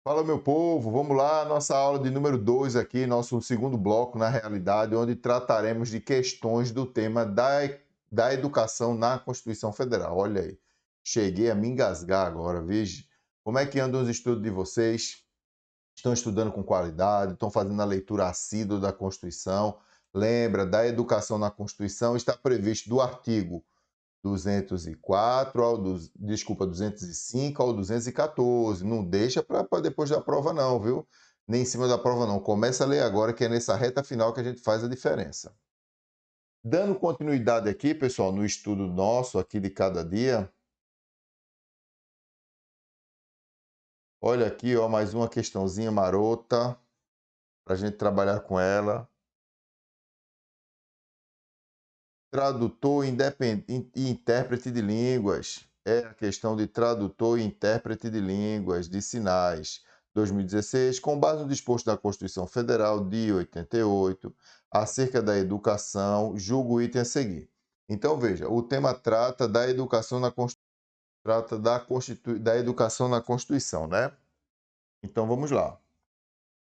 Fala, meu povo, vamos lá, nossa aula de número 2 aqui, nosso segundo bloco, na realidade, onde trataremos de questões do tema da educação na Constituição Federal. Olha aí, cheguei a me engasgar agora, veja. Como é que andam os estudos de vocês? Estão estudando com qualidade? Estão fazendo a leitura assídua da Constituição? Lembra, da educação na Constituição está previsto do artigo 204 desculpa, 205 ao 214. Não deixa para depois da prova não, viu? Nem em cima da prova não. Começa a ler agora que é nessa reta final que a gente faz a diferença. Dando continuidade aqui, pessoal, no estudo nosso aqui de cada dia. Olha aqui, ó, mais uma questãozinha marota para a gente trabalhar com ela. Tradutor e intérprete de línguas. É a questão de tradutor e intérprete de línguas de sinais. 2016, com base no disposto da Constituição Federal de 88, acerca da educação, julgo o item a seguir. Então, veja, o tema trata da educação na trata da educação na Constituição, né? Então, vamos lá.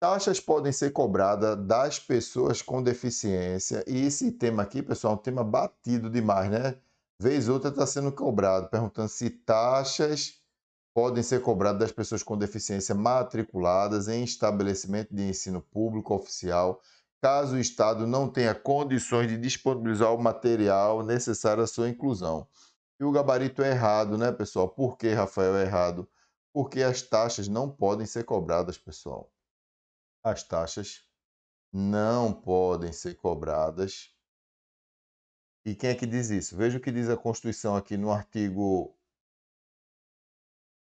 Taxas podem ser cobradas das pessoas com deficiência. E esse tema aqui, pessoal, é um tema batido demais, né? Vez outra está sendo cobrado, perguntando se taxas podem ser cobradas das pessoas com deficiência matriculadas em estabelecimento de ensino público oficial, caso o Estado não tenha condições de disponibilizar o material necessário à sua inclusão. E o gabarito é errado, né, pessoal? Por que, Rafael, é errado? Porque as taxas não podem ser cobradas, pessoal. As taxas não podem ser cobradas. E quem é que diz isso? Veja o que diz a Constituição aqui no artigo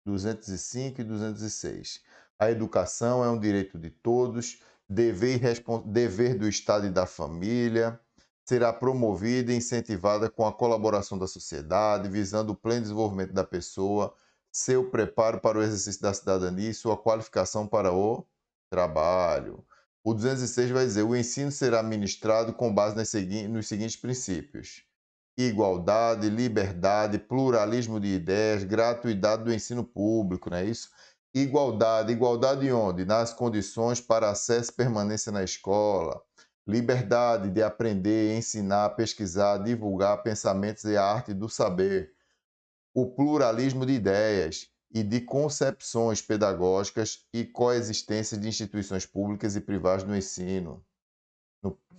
205 e 206. A educação é um direito de todos, dever do Estado e da família, será promovida e incentivada com a colaboração da sociedade, visando o pleno desenvolvimento da pessoa, seu preparo para o exercício da cidadania e sua qualificação para o trabalho. O 206 vai dizer: o ensino será ministrado com base nos seguintes princípios: igualdade, liberdade, pluralismo de ideias, gratuidade do ensino público, não é isso? Igualdade, igualdade onde? Nas condições para acesso e permanência na escola. Liberdade de aprender, ensinar, pesquisar, divulgar pensamentos e a arte do saber. O pluralismo de ideias e de concepções pedagógicas e coexistência de instituições públicas e privadas no ensino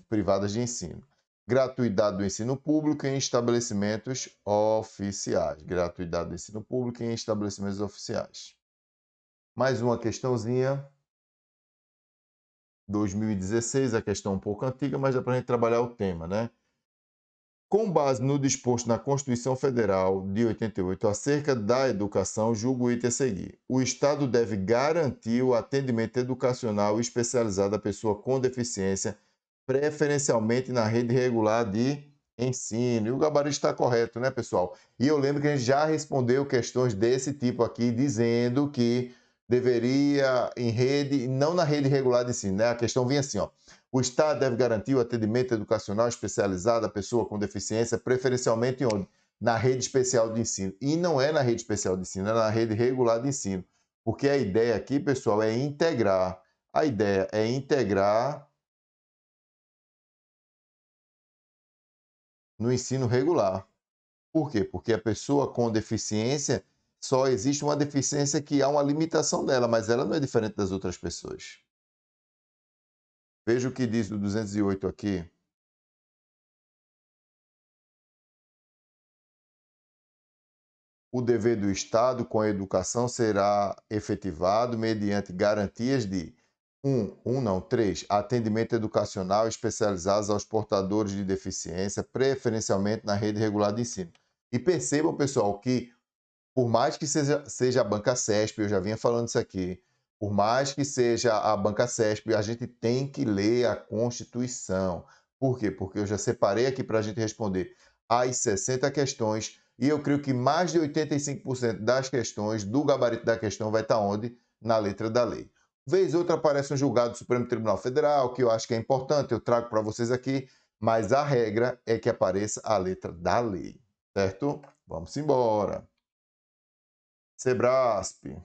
privadas de ensino. Gratuidade do ensino público em estabelecimentos oficiais. Gratuidade do ensino público em estabelecimentos oficiais. Mais uma questãozinha. 2016, a questão um pouco antiga, mas dá para a gente trabalhar o tema, né? Com base no disposto na Constituição Federal de 88 acerca da educação, julgo o item a seguir. O Estado deve garantir o atendimento educacional especializado à pessoa com deficiência, preferencialmente na rede regular de ensino. E o gabarito está correto, né, pessoal? E eu lembro que a gente já respondeu questões desse tipo aqui, dizendo que deveria em rede, não na rede regular de ensino, né? A questão vinha assim, ó. O Estado deve garantir o atendimento educacional especializado à pessoa com deficiência, preferencialmente onde? Na rede especial de ensino. E não é na rede especial de ensino, é na rede regular de ensino. Porque a ideia aqui, pessoal, é integrar. A ideia é integrar no ensino regular. Por quê? Porque a pessoa com deficiência, só existe uma deficiência que há uma limitação dela, mas ela não é diferente das outras pessoas. Veja o que diz o 208 aqui. O dever do Estado com a educação será efetivado mediante garantias de não, 3, atendimento educacional especializados aos portadores de deficiência, preferencialmente na rede regular de ensino. E percebam, pessoal, que por mais que seja a banca CESP, eu já vinha falando isso aqui, por mais que seja a banca CESP, a gente tem que ler a Constituição. Por quê? Porque eu já separei aqui para a gente responder as 60 questões e eu creio que mais de 85% das questões do gabarito da questão vai estar onde? Na letra da lei. Vez ou outra aparece um julgado do Supremo Tribunal Federal, que eu acho que é importante, eu trago para vocês aqui, mas a regra é que apareça a letra da lei, certo? Vamos embora. Sebrasp.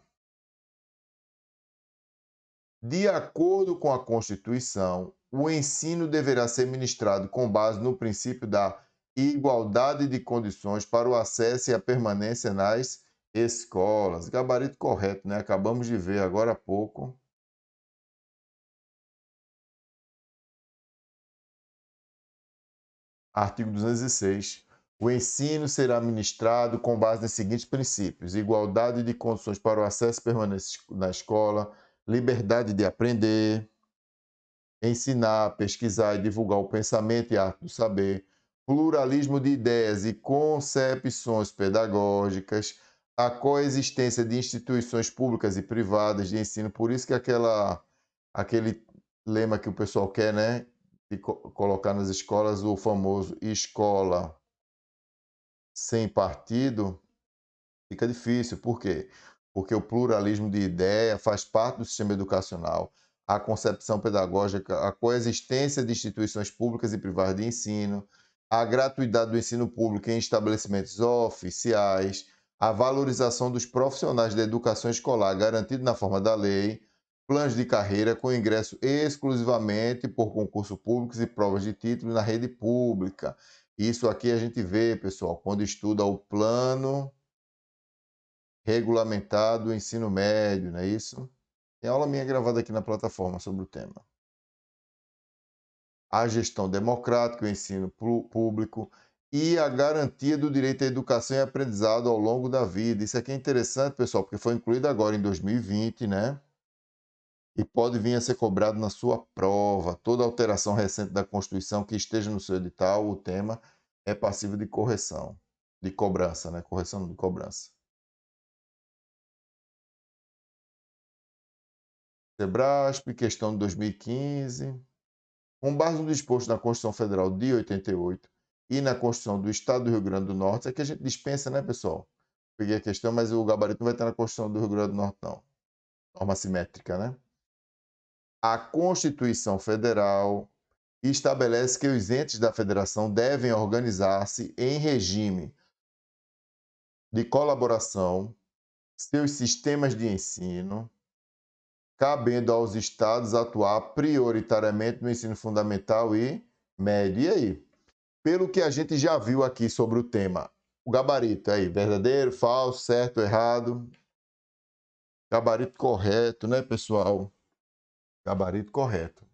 De acordo com a Constituição, o ensino deverá ser ministrado com base no princípio da igualdade de condições para o acesso e a permanência nas escolas. Gabarito correto, né? Acabamos de ver agora há pouco. Artigo 206. O ensino será ministrado com base nos seguintes princípios: igualdade de condições para o acesso e permanência na escola, liberdade de aprender, ensinar, pesquisar e divulgar o pensamento e a arte do saber, pluralismo de ideias e concepções pedagógicas, a coexistência de instituições públicas e privadas de ensino. Por isso que aquele lema que o pessoal quer, né, de colocar nas escolas, o famoso escola sem partido, fica difícil. Por quê? Porque o pluralismo de ideia faz parte do sistema educacional. A concepção pedagógica, a coexistência de instituições públicas e privadas de ensino, a gratuidade do ensino público em estabelecimentos oficiais, a valorização dos profissionais da educação escolar garantido na forma da lei, planos de carreira com ingresso exclusivamente por concurso públicos e provas de título na rede pública. Isso aqui a gente vê, pessoal, quando estuda o plano regulamentado do ensino médio, não é isso? Tem aula minha gravada aqui na plataforma sobre o tema. A gestão democrática, o ensino público e a garantia do direito à educação e aprendizado ao longo da vida. Isso aqui é interessante, pessoal, porque foi incluído agora em 2020, né? E pode vir a ser cobrado na sua prova. Toda alteração recente da Constituição que esteja no seu edital, o tema é passível de correção, de cobrança, né? Correção de cobrança. Sebrasp, questão de 2015. Com base no disposto na Constituição Federal de 88 e na Constituição do Estado do Rio Grande do Norte, isso aqui a gente dispensa, né, pessoal? Peguei a questão, mas o gabarito não vai estar na Constituição do Rio Grande do Norte, não. Norma simétrica, né? A Constituição Federal estabelece que os entes da federação devem organizar-se em regime de colaboração, seus sistemas de ensino, cabendo aos estados atuar prioritariamente no ensino fundamental e médio. E aí? Pelo que a gente já viu aqui sobre o tema, o gabarito aí, verdadeiro, falso, certo, errado? Gabarito correto, né, pessoal? Gabarito correto.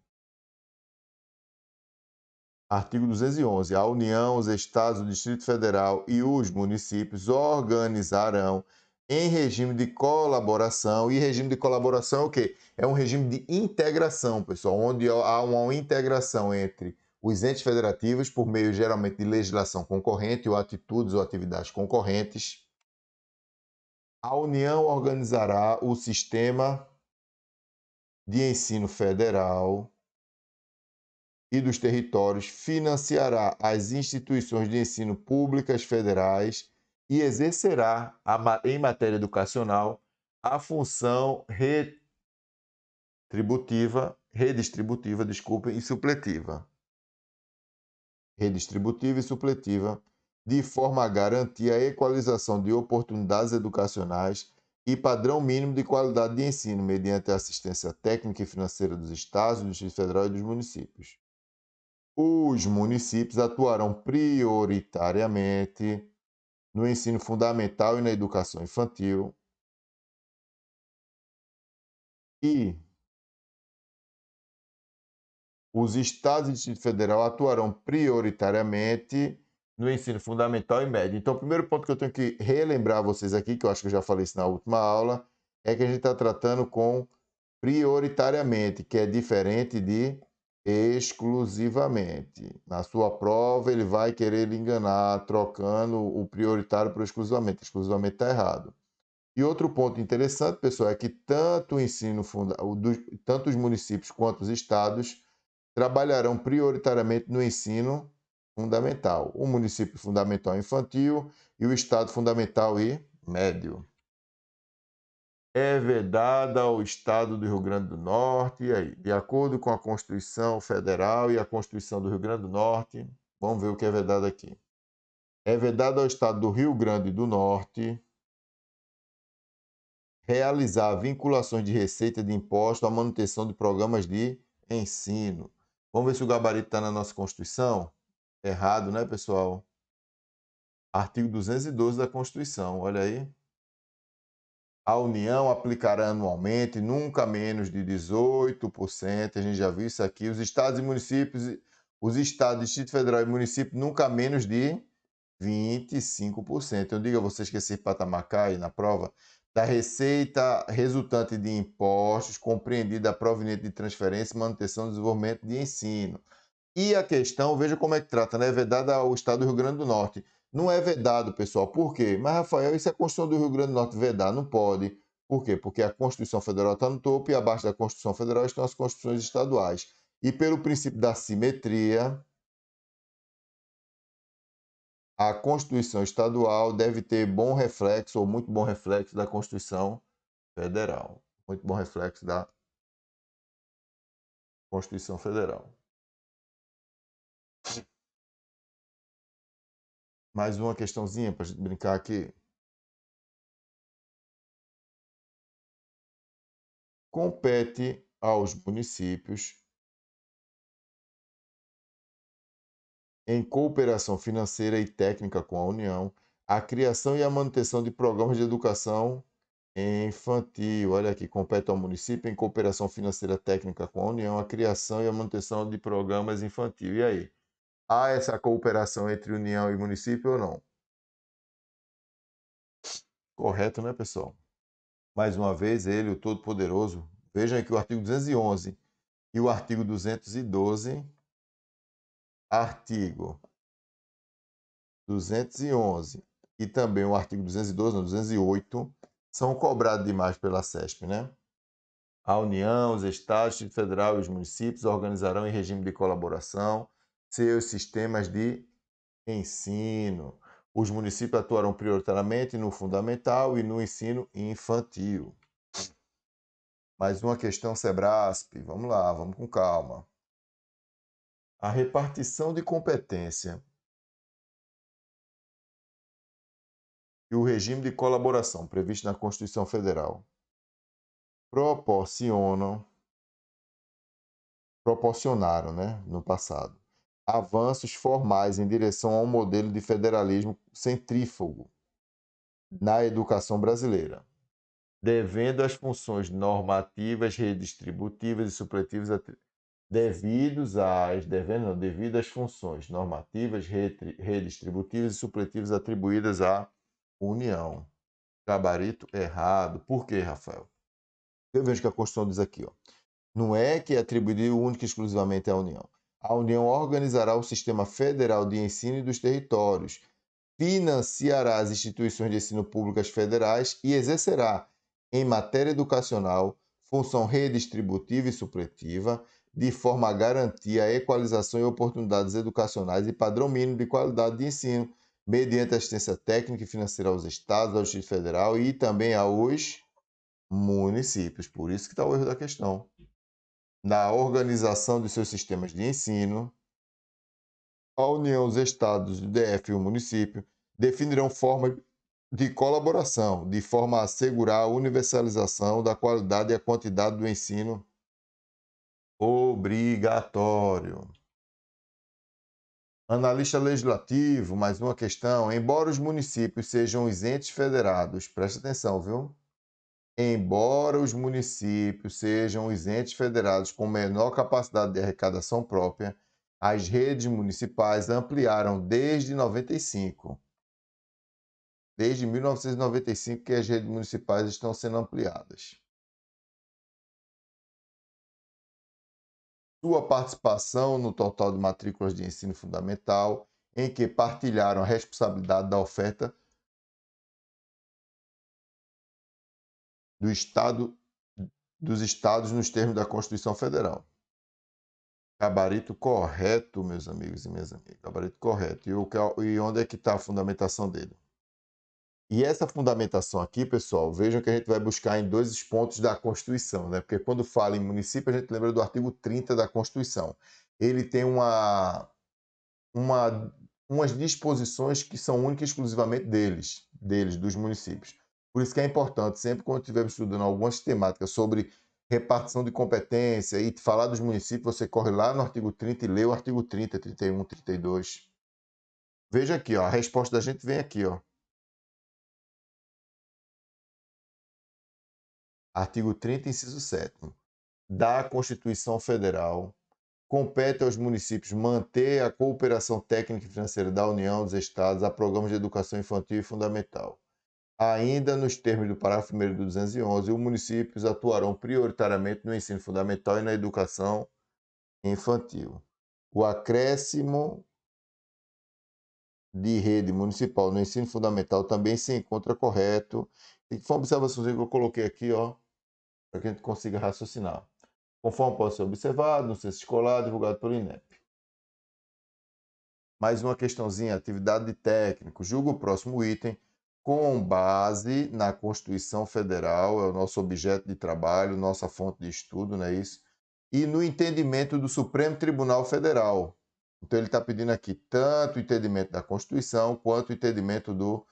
Artigo 211. A União, os Estados, o Distrito Federal e os municípios organizarão em regime de colaboração. E regime de colaboração é o quê? É um regime de integração, pessoal, onde há uma integração entre os entes federativos por meio, geralmente, de legislação concorrente ou atitudes ou atividades concorrentes. A União organizará o sistema de ensino federal e dos territórios, financiará as instituições de ensino públicas federais e exercerá, em matéria educacional, a função redistributiva, desculpem, e supletiva. Redistributiva e supletiva, de forma a garantir a equalização de oportunidades educacionais e padrão mínimo de qualidade de ensino, mediante a assistência técnica e financeira dos estados, do Distrito Federal e dos municípios. Os municípios atuarão prioritariamente no ensino fundamental e na educação infantil e os estados e Distrito Federal atuarão prioritariamente no ensino fundamental e médio. Então, o primeiro ponto que eu tenho que relembrar a vocês aqui, que eu acho que eu já falei isso na última aula, é que a gente está tratando com prioritariamente, que é diferente de exclusivamente. Na sua prova, ele vai querer lhe enganar, trocando o prioritário por exclusivamente. Exclusivamente está errado. E outro ponto interessante, pessoal, é que tanto o ensino tanto os municípios quanto os estados trabalharão prioritariamente no ensino fundamental. O município fundamental e infantil e o estado fundamental e médio. É vedada ao Estado do Rio Grande do Norte. E aí, de acordo com a Constituição Federal e a Constituição do Rio Grande do Norte, vamos ver o que é vedado aqui. É vedada ao Estado do Rio Grande do Norte realizar vinculações de receita de imposto à manutenção de programas de ensino. Vamos ver se o gabarito está na nossa Constituição? Errado, né, pessoal? Artigo 212 da Constituição, olha aí. A União aplicará anualmente nunca menos de 18%, a gente já viu isso aqui. Os estados e municípios, os estados, Distrito Federal e município, nunca menos de 25%. Eu digo a vocês que esse patamar cai na prova da receita resultante de impostos, compreendida proveniente de transferência, manutenção e desenvolvimento de ensino. E a questão, veja como é que trata, né? É vedada ao estado do Rio Grande do Norte. Não é vedado, pessoal. Por quê? Mas, Rafael, isso é a Constituição do Rio Grande do Norte vedar? Não pode. Por quê? Porque a Constituição Federal está no topo e abaixo da Constituição Federal estão as Constituições estaduais. E pelo princípio da simetria, a Constituição estadual deve ter bom reflexo ou muito bom reflexo da Constituição Federal. Muito bom reflexo da Constituição Federal. Mais uma questãozinha para a gente brincar aqui. Compete aos municípios, em cooperação financeira e técnica com a União, a criação e a manutenção de programas de educação infantil. Olha aqui, compete ao município, em cooperação financeira técnica com a União, a criação e a manutenção de programas infantil. E aí? Há essa cooperação entre União e município ou não? Correto, né, pessoal? Mais uma vez, ele, o Todo-Poderoso. Vejam aqui o artigo 211 e o artigo 212. Artigo 211 e também o artigo 212, não, 208, são cobrados demais pela CESP, né? A União, os Estados, o Distrito Federal e os municípios organizarão em regime de colaboração seus sistemas de ensino. Os municípios atuarão prioritariamente no fundamental e no ensino infantil. Mais uma questão Sebrasp. Vamos lá, vamos com calma. A repartição de competência e o regime de colaboração previsto na Constituição Federal proporcionaram, né, no passado, avanços formais em direção a um modelo de federalismo centrífugo na educação brasileira, devendo as funções normativas, redistributivas e supletivas devido às funções normativas, redistributivas e supletivas atribuídas à União. Gabarito errado. Por quê, Rafael? Eu vejo que a Constituição diz aqui, ó, não é que é atribuído única e exclusivamente à União. A União organizará o sistema federal de ensino e dos territórios, financiará as instituições de ensino públicas federais e exercerá, em matéria educacional, função redistributiva e supletiva, de forma a garantir a equalização e oportunidades educacionais e padrão mínimo de qualidade de ensino, mediante assistência técnica e financeira aos estados, ao Distrito Federal e também aos municípios. Por isso que está o erro da questão. Na organização de seus sistemas de ensino, a União, os estados, o DF e o município definirão formas de colaboração, de forma a assegurar a universalização da qualidade e a quantidade do ensino obrigatório. Analista legislativo, mais uma questão. Embora os municípios sejam os entes federados, preste atenção, viu? Embora os municípios sejam os entes federados com menor capacidade de arrecadação própria, as redes municipais ampliaram desde 95. Desde 1995 que as redes municipais estão sendo ampliadas. Sua participação no total de matrículas de ensino fundamental, em que partilharam a responsabilidade da oferta do Estado, dos estados nos termos da Constituição Federal. Gabarito correto, meus amigos e minhas amigas. Gabarito correto. E onde é que está a fundamentação dele? E essa fundamentação aqui, pessoal, vejam que a gente vai buscar em dois pontos da Constituição, né? Porque quando fala em município, a gente lembra do artigo 30 da Constituição. Ele tem umas disposições que são únicas e exclusivamente deles, dos municípios. Por isso que é importante, sempre quando estivermos estudando algumas temáticas sobre repartição de competência e falar dos municípios, você corre lá no artigo 30 e lê o artigo 30, 31, 32. Veja aqui, ó, a resposta da gente vem aqui, ó. Artigo 30, inciso 7º. Da Constituição Federal, compete aos municípios manter a cooperação técnica e financeira da União, dos Estados, a programas de educação infantil e fundamental. Ainda nos termos do parágrafo 1º do 211, os municípios atuarão prioritariamente no ensino fundamental e na educação infantil. O acréscimo de rede municipal no ensino fundamental também se encontra correto. E foi uma observação que eu coloquei aqui, ó, para que a gente consiga raciocinar. Conforme pode ser observado no censo escolar divulgado pelo INEP. Mais uma questãozinha, atividade de técnico. Julga o próximo item com base na Constituição Federal, é o nosso objeto de trabalho, nossa fonte de estudo, não é isso? E no entendimento do Supremo Tribunal Federal. Então ele está pedindo aqui tanto o entendimento da Constituição quanto o entendimento do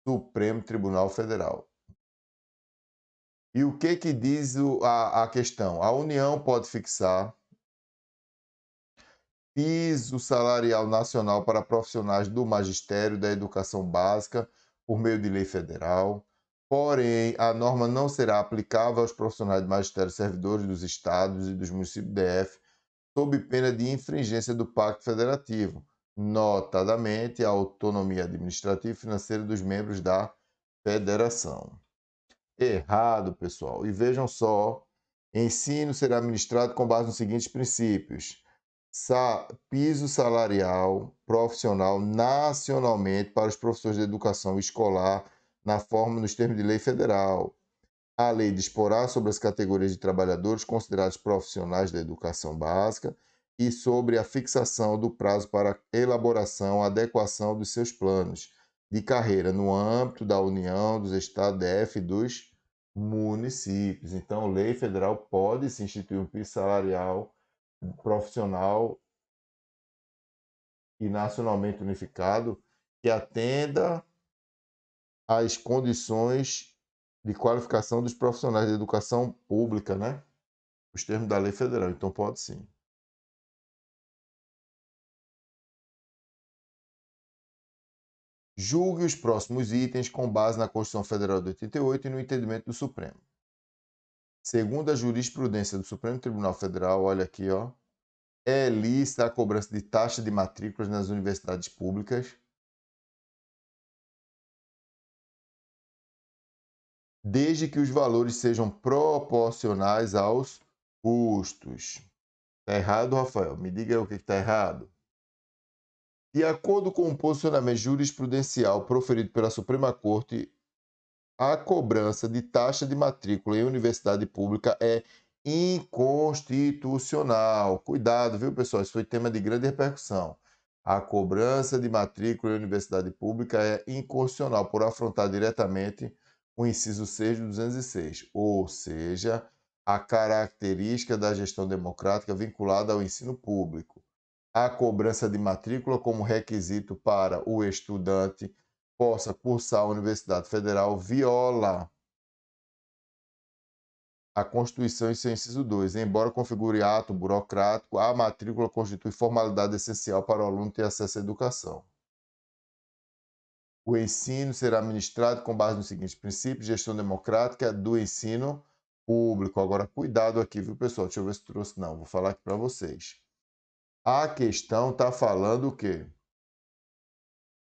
Supremo Tribunal Federal. E o que diz a questão? A União pode fixar piso salarial nacional para profissionais do magistério da educação básica por meio de lei federal. Porém, a norma não será aplicável aos profissionais de magistério servidores dos estados e dos municípios DF, sob pena de infringência do Pacto Federativo, notadamente a autonomia administrativa e financeira dos membros da federação. Errado, pessoal. E vejam só, ensino será administrado com base nos seguintes princípios: piso salarial profissional nacionalmente para os professores de educação escolar na forma nos termos de lei federal. A lei disporá sobre as categorias de trabalhadores considerados profissionais da educação básica e sobre a fixação do prazo para elaboração, adequação dos seus planos de carreira no âmbito da União, dos Estados, DF e dos municípios. Então, lei federal pode se instituir um piso salarial profissional e nacionalmente unificado que atenda às condições de qualificação dos profissionais de educação pública, né? Os termos da lei federal. Então, pode sim. Julgue os próximos itens com base na Constituição Federal de 88 e no entendimento do Supremo. Segundo a jurisprudência do Supremo Tribunal Federal, olha aqui, ó, é lícita a cobrança de taxa de matrículas nas universidades públicas, desde que os valores sejam proporcionais aos custos. Está errado, Rafael? Me diga aí o que está errado. De acordo com o posicionamento jurisprudencial proferido pela Suprema Corte, a cobrança de taxa de matrícula em universidade pública é inconstitucional. Cuidado, viu, pessoal? Isso foi tema de grande repercussão. A cobrança de matrícula em universidade pública é inconstitucional por afrontar diretamente o inciso 6 do 206, ou seja, a característica da gestão democrática vinculada ao ensino público. A cobrança de matrícula como requisito para o estudante possa cursar a Universidade Federal viola a Constituição em seu inciso 2. Embora configure ato burocrático, a matrícula constitui formalidade essencial para o aluno ter acesso à educação. O ensino será ministrado com base nos seguintes princípios: gestão democrática do ensino público. Agora, cuidado aqui, viu, pessoal? Deixa eu ver se trouxe. Não, vou falar aqui para vocês. A questão está falando o quê?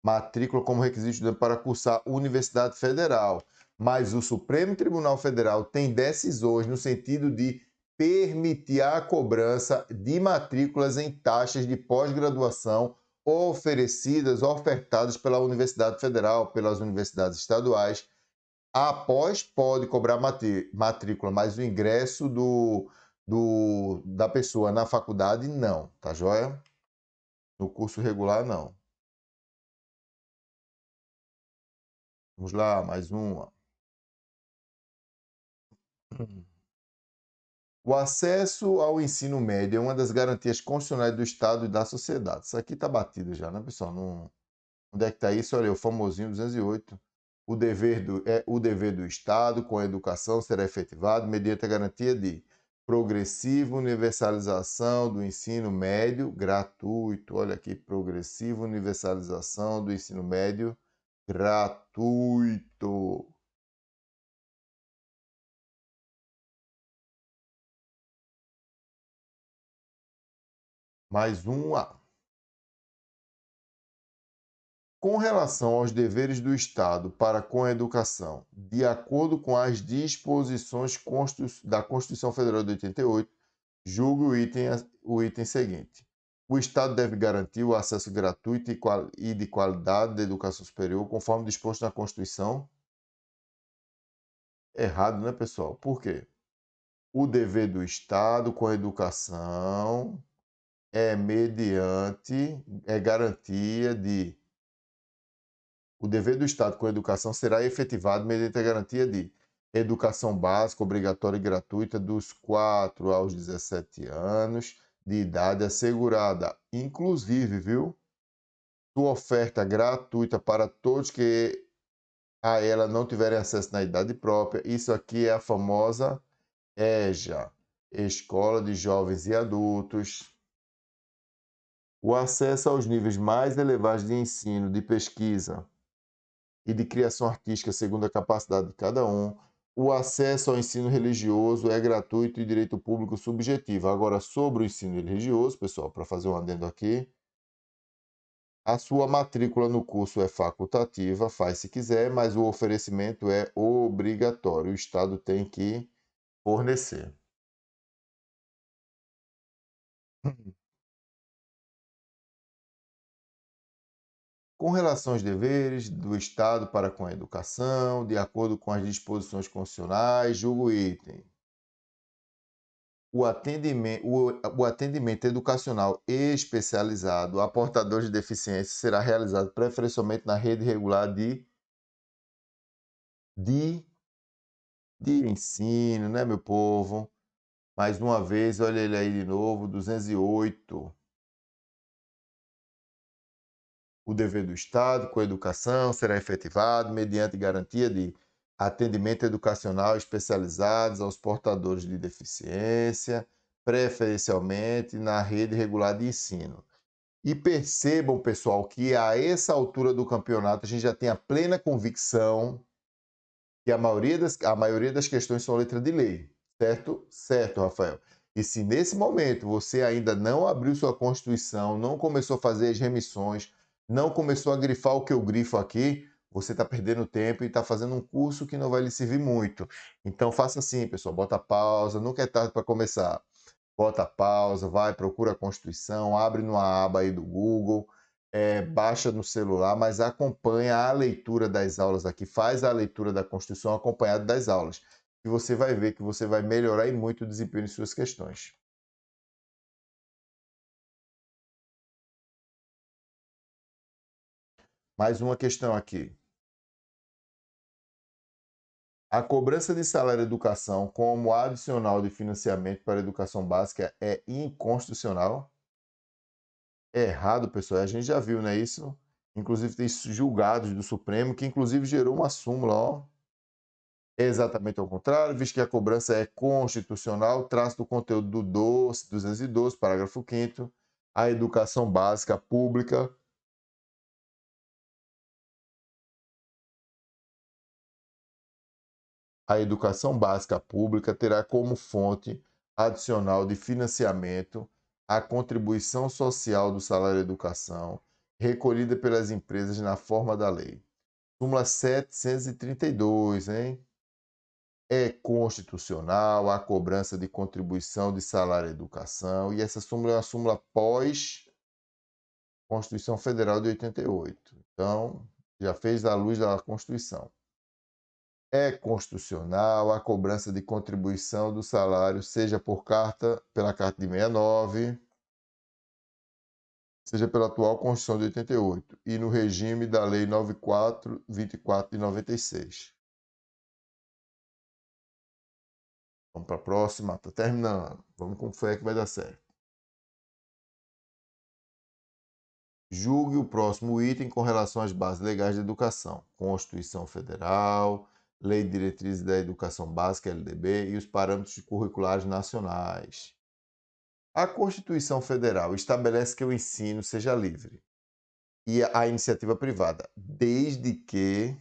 Matrícula como requisito para cursar Universidade Federal. Mas o Supremo Tribunal Federal tem decisões no sentido de permitir a cobrança de matrículas em taxas de pós-graduação ofertadas pela Universidade Federal, pelas universidades estaduais. Após pode cobrar matrícula, mas o ingresso da pessoa na faculdade não, tá joia? No curso regular não. Vamos lá, mais uma. O acesso ao ensino médio é uma das garantias constitucionais do Estado e da sociedade. Isso aqui está batido já, né, pessoal? Onde é que está isso? Olha, o famosinho 208. o dever do Estado com a educação será efetivado mediante a garantia de progressiva universalização do ensino médio gratuito. Olha aqui, progressiva universalização do ensino médio gratuito. Mais uma. Com relação aos deveres do Estado para com a educação, de acordo com as disposições da Constituição Federal de 88, julgue o item seguinte. O Estado deve garantir o acesso gratuito e de qualidade da educação superior, conforme disposto na Constituição. Errado, né, pessoal? Por quê? O dever do Estado com a educação é garantia de o dever do Estado com a educação será efetivado mediante a garantia de educação básica obrigatória e gratuita dos 4 aos 17 anos de idade assegurada, inclusive, viu? Sua oferta gratuita para todos que a ela não tiverem acesso na idade própria. Isso aqui é a famosa EJA, Escola de Jovens e Adultos. O acesso aos níveis mais elevados de ensino, de pesquisa e de criação artística segundo a capacidade de cada um. O acesso ao ensino religioso é gratuito e direito público subjetivo. Agora, sobre o ensino religioso, pessoal, para fazer um adendo aqui, a sua matrícula no curso é facultativa, faz se quiser, mas o oferecimento é obrigatório. O Estado tem que fornecer. Com relação aos deveres do Estado para com a educação, de acordo com as disposições constitucionais, julgo o item. O atendimento educacional especializado a portadores de deficiência será realizado preferencialmente na rede regular de, de ensino, né, meu povo? Mais uma vez, olha ele aí de novo, 208. O dever do Estado com a educação será efetivado mediante garantia de atendimento educacional especializados aos portadores de deficiência, preferencialmente na rede regular de ensino. E percebam, pessoal, que a essa altura do campeonato a gente já tem a plena convicção que a maioria das questões são letra de lei, certo? Certo, Rafael. E se nesse momento você ainda não abriu sua Constituição, não começou a fazer as remissões, não começou a grifar o que eu grifo aqui, você está perdendo tempo e está fazendo um curso que não vai lhe servir muito. Então faça assim, pessoal, bota pausa, nunca é tarde para começar. Bota pausa, vai, procura a Constituição, abre numa aba aí do Google, baixa no celular, mas acompanha a leitura das aulas aqui, faz a leitura da Constituição acompanhada das aulas. E você vai ver que você vai melhorar e muito o desempenho em suas questões. Mais uma questão aqui. A cobrança de salário educação como adicional de financiamento para a educação básica é inconstitucional? É errado, pessoal. A gente já viu, né, isso? Inclusive tem julgados do Supremo que inclusive gerou uma súmula, ó. É exatamente ao contrário, visto que a cobrança é constitucional, traço do conteúdo do 212, parágrafo 5º, a educação básica pública. A educação básica pública terá como fonte adicional de financiamento a contribuição social do salário educação, recolhida pelas empresas na forma da lei. Súmula 732, hein? É constitucional a cobrança de contribuição de salário à educação, e essa súmula é uma súmula pós-Constituição Federal de 88. Então, já fez a luz da Constituição. É constitucional a cobrança de contribuição do salário, seja pela Carta de 69, seja pela atual Constituição de 88, e no regime da Lei 9424 de 96. Vamos para a próxima, está terminando. Vamos com fé que vai dar certo. Julgue o próximo item com relação às bases legais da educação: Constituição Federal, Lei de Diretrizes da Educação Básica, LDB, e os parâmetros curriculares nacionais. A Constituição Federal estabelece que o ensino seja livre e a iniciativa privada, desde que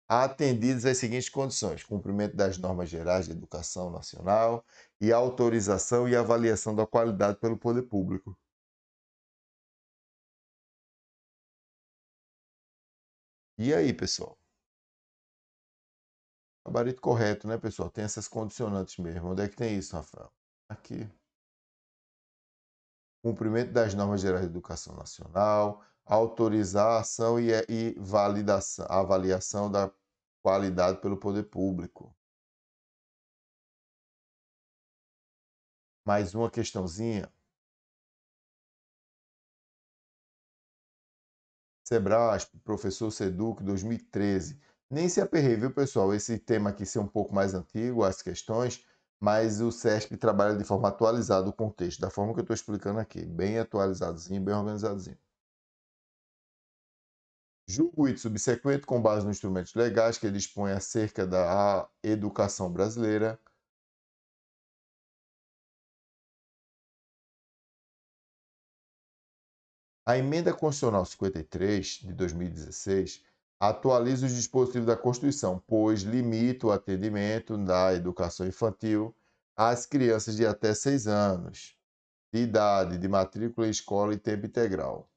atendidas às seguintes condições: cumprimento das normas gerais de educação nacional e autorização e avaliação da qualidade pelo poder público. E aí, pessoal? Gabarito correto, né, pessoal? Tem essas condicionantes mesmo. Onde é que tem isso, Rafael? Aqui. Cumprimento das normas gerais de educação nacional, autorização e validação, avaliação da qualidade pelo poder público. Mais uma questãozinha. Sebrasp, professor Seduc, 2013. Nem se aperreie, viu, pessoal? Esse tema aqui ser um pouco mais antigo, as questões, mas o SESP trabalha de forma atualizada o contexto, da forma que eu estou explicando aqui, bem atualizadozinho, bem organizadozinho. Julgo o item subsequente com base nos instrumentos legais que dispõe acerca da educação brasileira. A Emenda Constitucional 53, de 2016, atualiza os dispositivos da Constituição, pois limita o atendimento da educação infantil às crianças de até 6 anos de idade, de matrícula em escola e tempo integral.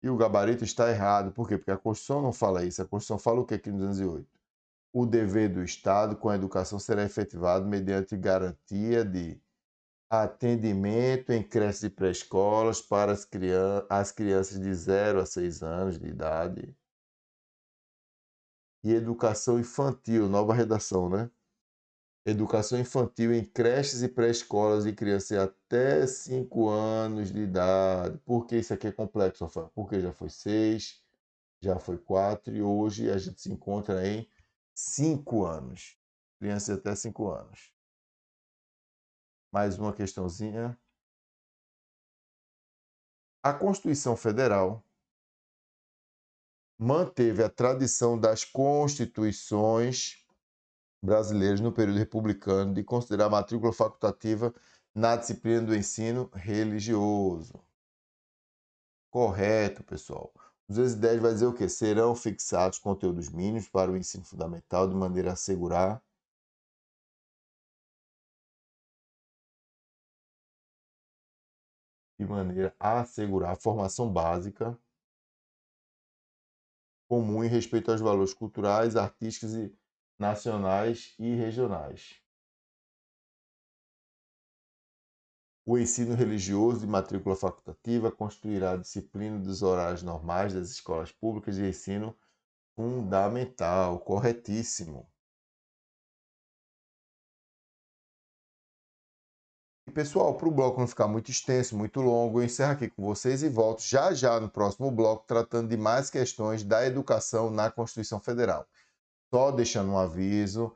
E o gabarito está errado. Por quê? Porque a Constituição não fala isso. A Constituição fala o que aqui no 208? O dever do Estado com a educação será efetivado mediante garantia de atendimento em creches e pré-escolas para as crianças de 0 a 6 anos de idade. E educação infantil, nova redação, né? Educação infantil em creches e pré-escolas de crianças até 5 anos de idade. Por que isso aqui é complexo, Rafael? Porque já foi 6, já foi 4 e hoje a gente se encontra em 5 anos. Crianças até 5 anos. Mais uma questãozinha. A Constituição Federal manteve a tradição das constituições brasileiras no período republicano de considerar a matrícula facultativa na disciplina do ensino religioso. Correto, pessoal. O 210 vai dizer o quê? Serão fixados conteúdos mínimos para o ensino fundamental de maneira a assegurar a formação básica comum em respeito aos valores culturais, artísticos e nacionais e regionais. O ensino religioso de matrícula facultativa constituirá a disciplina dos horários normais das escolas públicas de ensino fundamental. Corretíssimo. E pessoal, para o bloco não ficar muito extenso, muito longo, eu encerro aqui com vocês e volto já já no próximo bloco tratando de mais questões da educação na Constituição Federal. Só deixando um aviso,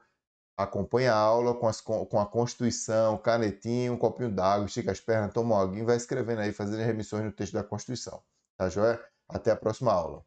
acompanha a aula com a Constituição, canetinha, um copinho d'água, estica as pernas, toma uma aguinha e vai escrevendo aí, fazendo remissões no texto da Constituição. Tá joia? Até a próxima aula.